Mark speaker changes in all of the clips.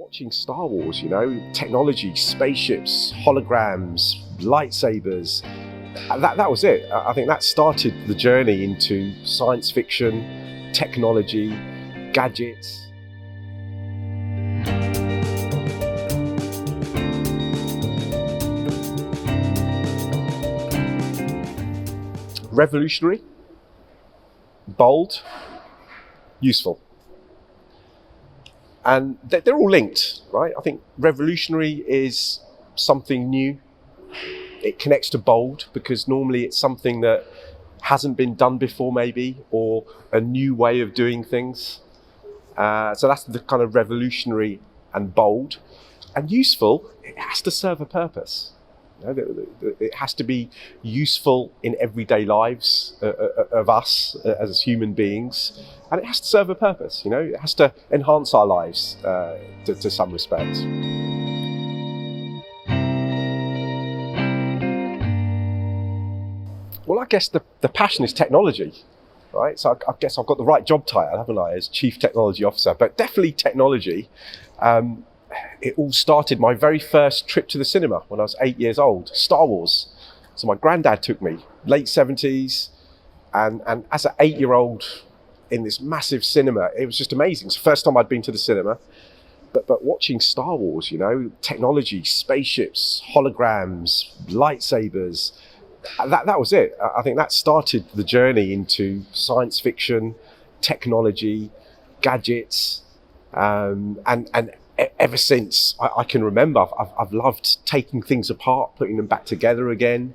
Speaker 1: Watching Star Wars, technology, spaceships, holograms, lightsabers, that was it. I think that started the journey into science fiction, technology, gadgets. Revolutionary, bold, useful. And they're all linked, right? I think revolutionary is something new. It connects to bold because normally it's something that hasn't been done before maybe, or a new way of doing things. So that's the kind of revolutionary and bold. And useful, it has to serve a purpose. It has to be useful in everyday lives of us as human beings, and it has to serve a purpose. It has to enhance our lives to some respect. Well, I guess the passion is technology, right? So I guess I've got the right job title, haven't I, as Chief Technology Officer? But definitely technology. It all started my very first trip to the cinema when I was 8 years old, Star Wars. So my granddad took me, late 70s, and as an 8-year-old in this massive cinema, it was just amazing. It's the first time I'd been to the cinema. But watching Star Wars, technology, spaceships, holograms, lightsabers, that was it. I think that started the journey into science fiction, technology, gadgets, and ever since I can remember, I've loved taking things apart, putting them back together again.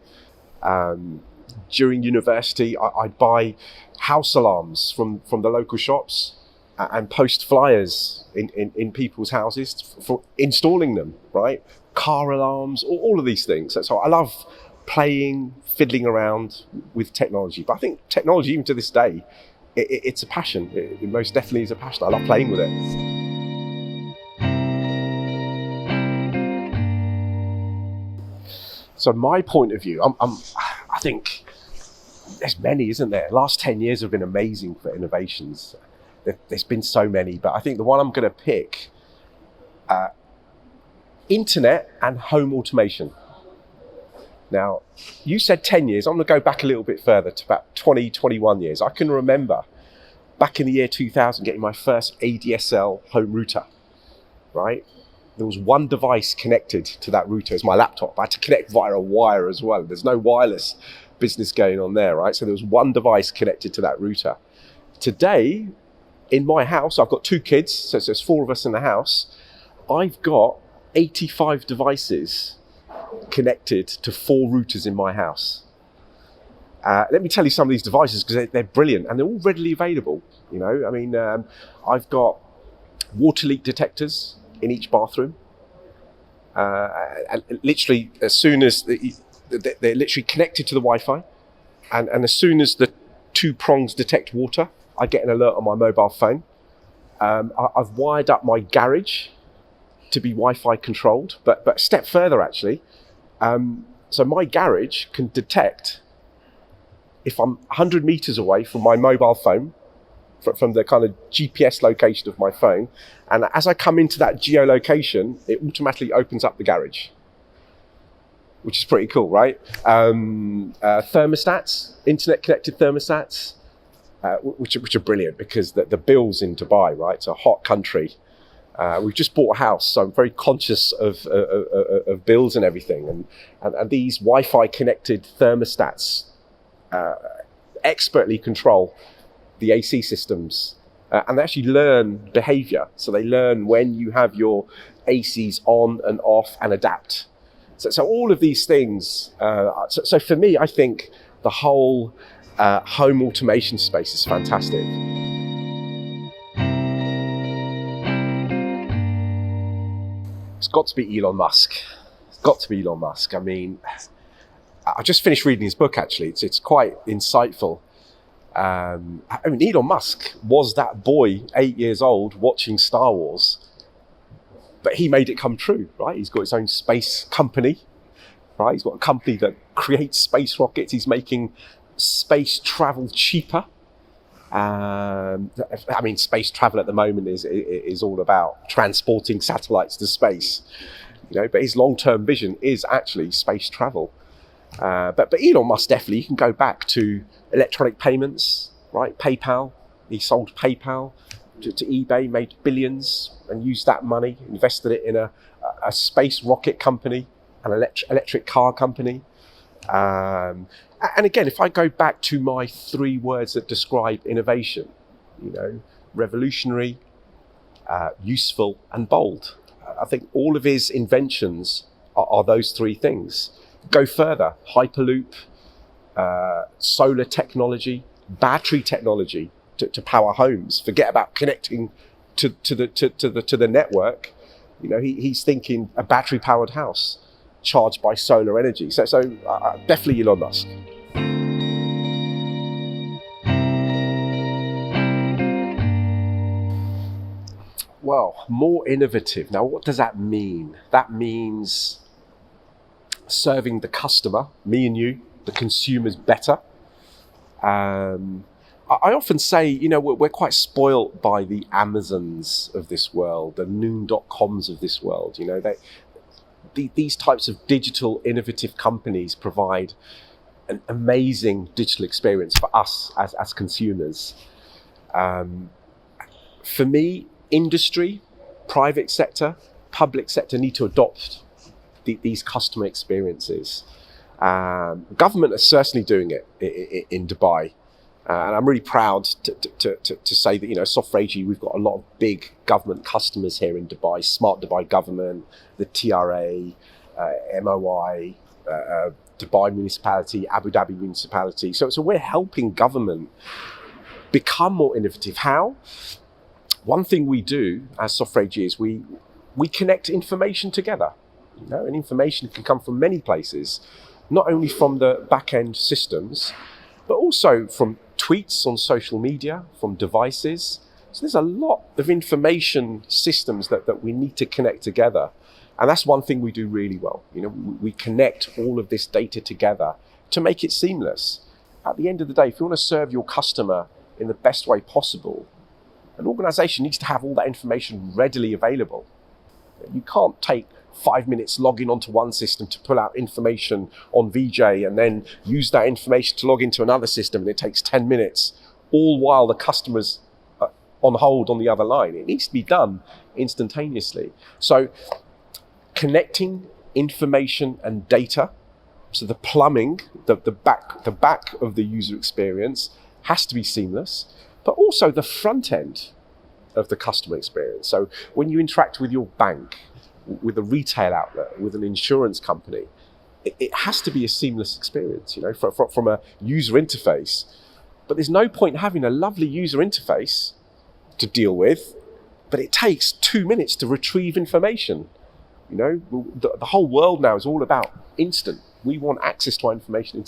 Speaker 1: During university, I'd buy house alarms from the local shops and post flyers in people's houses for installing them, right? Car alarms, all of these things. So I love playing, fiddling around with technology. But I think technology, even to this day, it's a passion. It most definitely is a passion. I love playing with it. So my point of view, I think there's many, isn't there? Last 10 years have been amazing for innovations. There's been so many, but I think the one I'm going to pick, internet and home automation. Now, you said 10 years. I'm going to go back a little bit further to about 20, 21 years. I can remember back in the year 2000 getting my first ADSL home router, right? There was one device connected to that router. It's my laptop. I had to connect via a wire as well. There's no wireless business going on there, right? So there was one device connected to that router. Today, in my house, I've got 2 kids, so there's 4 of us in the house. I've got 85 devices connected to 4 routers in my house. Let me tell you some of these devices because they're brilliant and they're all readily available. I've got water leak detectors in each bathroom, and literally as soon as they're literally connected to the Wi-Fi, and as soon as the 2 prongs detect water, I get an alert on my mobile phone. I've wired up my garage to be Wi-Fi controlled, but a step further actually. So my garage can detect if I'm 100 meters away from my mobile phone, from the kind of GPS location of my phone. And as I come into that geolocation, it automatically opens up the garage, which is pretty cool, right? Thermostats, internet connected thermostats, which are brilliant because the bills in Dubai, right? It's a hot country. We've just bought a house, so I'm very conscious of bills and everything. And these Wi-Fi connected thermostats expertly control the AC systems, and they actually learn behavior. So they learn when you have your ACs on and off and adapt. So all of these things. So for me, I think the whole home automation space is fantastic. It's got to be Elon Musk. It's got to be Elon Musk. I mean, I just finished reading his book, actually. It's quite insightful. Elon Musk was that boy, 8 years old, watching Star Wars, but he made it come true, right? He's got his own space company, right? He's got a company that creates space rockets. He's making space travel cheaper. I mean, space travel at the moment is all about transporting satellites to space, but his long-term vision is actually space travel. But Elon Musk definitely, you can go back to electronic payments, right? PayPal, he sold PayPal to eBay, made billions and used that money, invested it in a space rocket company, an electric car company. And again, if I go back to my 3 words that describe innovation, revolutionary, useful and bold. I think all of his inventions are those 3 things. Go further, Hyperloop, solar technology, battery technology to power homes. Forget about connecting to the network. He's thinking a battery powered house charged by solar energy. So definitely Elon Musk. Well, more innovative. Now, what does that mean? That means serving the customer, me and you, the consumers, better. I often say, we're quite spoilt by the Amazons of this world, the noon.coms of this world. These types of digital innovative companies provide an amazing digital experience for us as consumers. For me, industry, private sector, public sector need to adopt these customer experiences. Government are certainly doing it in Dubai. And I'm really proud to say that, Software AG, we've got a lot of big government customers here in Dubai, Smart Dubai Government, the TRA, MOI, Dubai Municipality, Abu Dhabi Municipality. So we're helping government become more innovative. How? One thing we do as Software AG is we connect information together. And information can come from many places, not only from the back-end systems, but also from tweets on social media, from devices. So there's a lot of information systems that we need to connect together. And that's one thing we do really well. We connect all of this data together to make it seamless. At the end of the day, if you want to serve your customer in the best way possible, an organization needs to have all that information readily available. You can't take 5 minutes logging onto one system to pull out information on Vijay and then use that information to log into another system, and it takes 10 minutes, all while the customer's on hold on the other line. It needs to be done instantaneously. So connecting information and data, so the plumbing, the back of the user experience has to be seamless, but also the front end of the customer experience. So when you interact with your bank, with a retail outlet, with an insurance company, it has to be a seamless experience, from a user interface. But there's no point having a lovely user interface to deal with, but it takes 2 minutes to retrieve information. The whole world now is all about instant. We want access to our information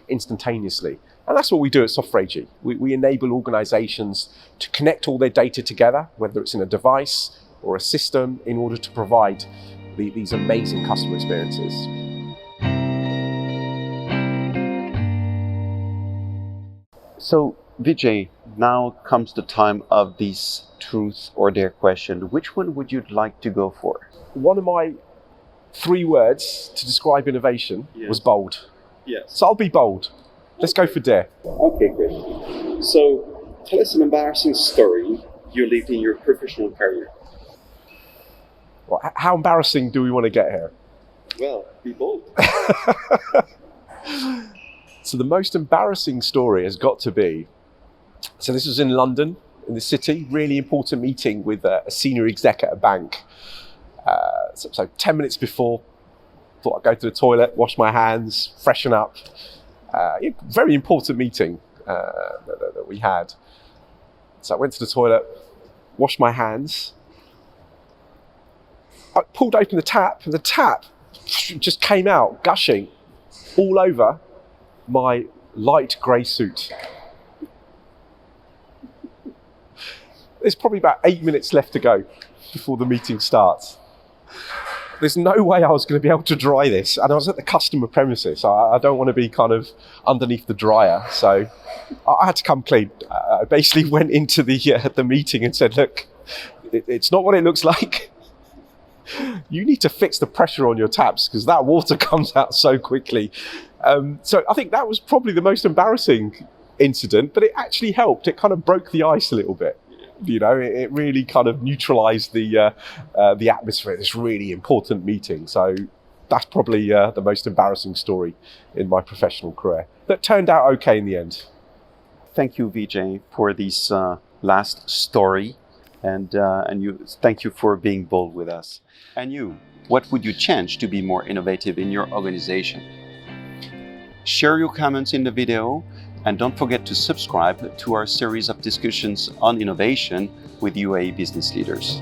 Speaker 1: instantaneously. And that's what we do at Software AG. We enable organizations to connect all their data together, whether it's in a device or a system, in order to provide these amazing customer experiences.
Speaker 2: So, Vijay, now comes the time of this truth or dare question. Which one would you like to go for?
Speaker 1: One of my 3 words to describe innovation was bold.
Speaker 2: Yes.
Speaker 1: So I'll be bold. Let's go for dare.
Speaker 2: Okay, great. So, tell us an embarrassing story you lived in your professional career.
Speaker 1: Well, how embarrassing do we want to get here?
Speaker 2: Well, be bold.
Speaker 1: So the most embarrassing story has got to be, so this was in London, in the city, really important meeting with a senior exec at a bank. So 10 minutes before, thought I'd go to the toilet, wash my hands, freshen up. Very important meeting that we had. So I went to the toilet, washed my hands. I pulled open the tap, and the tap just came out, gushing all over my light grey suit. There's probably about 8 minutes left to go before the meeting starts. there's no way I was going to be able to dry this. And I was at the customer premises. I don't want to be kind of underneath the dryer. So I had to come clean. I basically went into the meeting and said, look, it's not what it looks like. You need to fix the pressure on your taps because that water comes out so quickly. So I think that was probably the most embarrassing incident, but it actually helped. It kind of broke the ice a little bit. You know, it really kind of neutralized the atmosphere at this really important meeting. So that's probably the most embarrassing story in my professional career. That turned out okay in the end.
Speaker 2: Thank you, Vijay, for this last story. And thank you for being bold with us. And you, what would you change to be more innovative in your organization? Share your comments in the video, and don't forget to subscribe to our series of discussions on innovation with UAE business leaders.